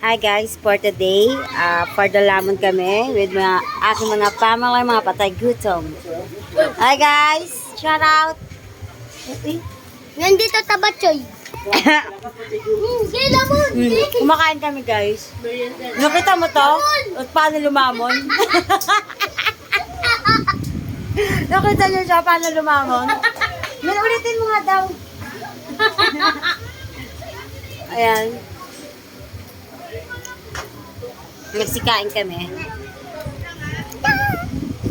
Hi guys, for today, for the lamon kami with aking mga family, mga patay gutom. Hi guys, shout out. Nandito tabatsoy. Lamon. Kumakain kami guys. Nakita mo to? At paano lumamon? Nakita niyo siya paano lumamon? Ulitin mo nga daw. Ayan. Nagsikain kami.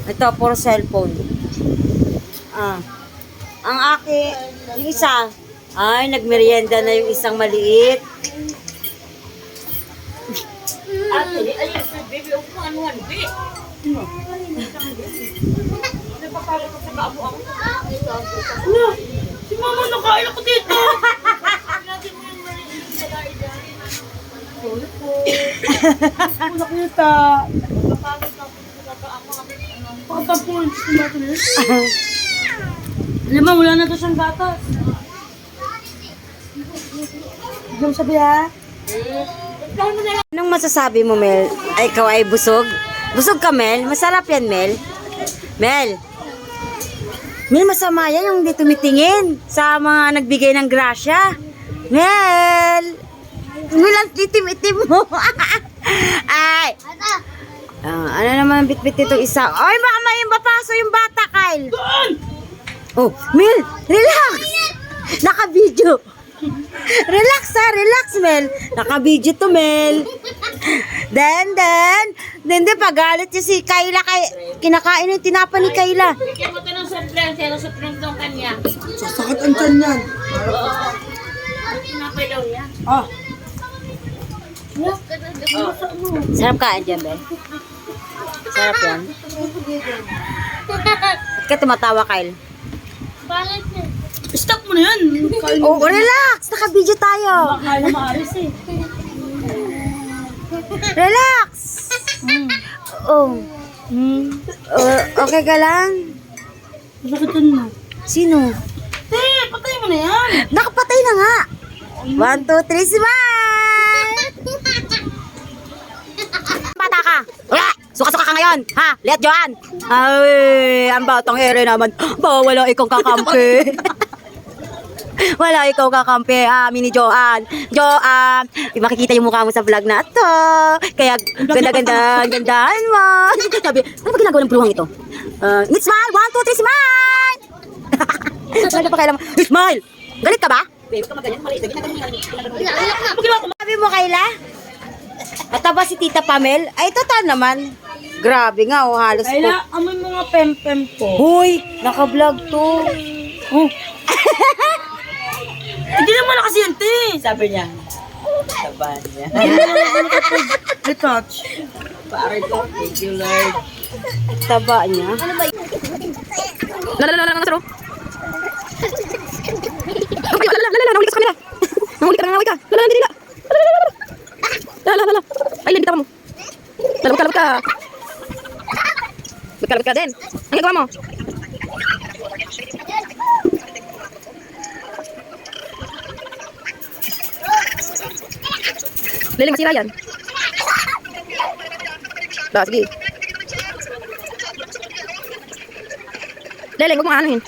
Ito, puro cellphone. Ang yung isa, ay, nagmerienda na yung isang maliit. Ate, ayun, baby, huwag mo anuhan, baby. Napapagod ko sa babo ako. Ano? Si mama nakain ako dito. Nakita. Pakatapon. Alam mo, wala na to siyang gatas. Diyan sabi ha? Anong masasabi mo, Mel? Ay, ikaw ay busog? Busog ka, Mel? Masarap yan, Mel. Mel. Mel, masama yan yung di tumitingin sa mga nagbigay ng grasya. Mel. Mel, ang itim-itim mo. Ay. Ano naman bit-bit itong isa? Ay, baka may mapaso yung bata, Kyle. Oh, Mel, relax. Naka-video. Relax ha, relax, Mel. Naka-video to, Mel. Then, pagalit niya si Kayla, kinakain yung tinapa ni Kayla. Bigyan mo ito ng surprise, yung surprise daw kanya. Sasakit ang tiyan yan. Tinapay daw niya. Ah, Sarap kain dyan, Bel. Sarap yan. Ba't ka tumatawa, Kyle? Bakit niya? stop mo na yan. Oh, relax. Naka-video tayo. Kaya maaris eh. Relax. Oh. Okay ka lang? Sakitan mo. Sino? Te, patay mo na yan. Nakapatay na nga. 1, 2, 3, smile! Bata ka! Wala! Suka-suka ka ngayon! Ha? Let Joan! Ay, ang batang ere naman. Wala ikaw kakampi. Wala ikaw kakampi. Mini Joan. Joan! Makikita yung mukha mo sa vlog na to. Kaya ganda-gandaan mo. Sabi, ano ba ginagawa ng bruhang ito? Smile! 1, 2, 3, smile! Ano pa kailangan? Smile! Galit ka ba? Sabi mo, Kayla? Mataba si Tita Pamel? Ay, total naman. Grabe nga, oh, halos po. Kaya, amoy mga pem-pem ko. Hoy, naka-vlog to. Oh. Hindi naman na kasi yun, te. Sabi niya. Taba niya. Retouch. Pare ko, thank you, Lord. Taba niya. Nahuli ka na naway ka. Ay, lambita mo. Labot ka. Labot ka din. Ang gagawa mo? Lili, masira yan. Sige. Lili, huwag mo anuhin.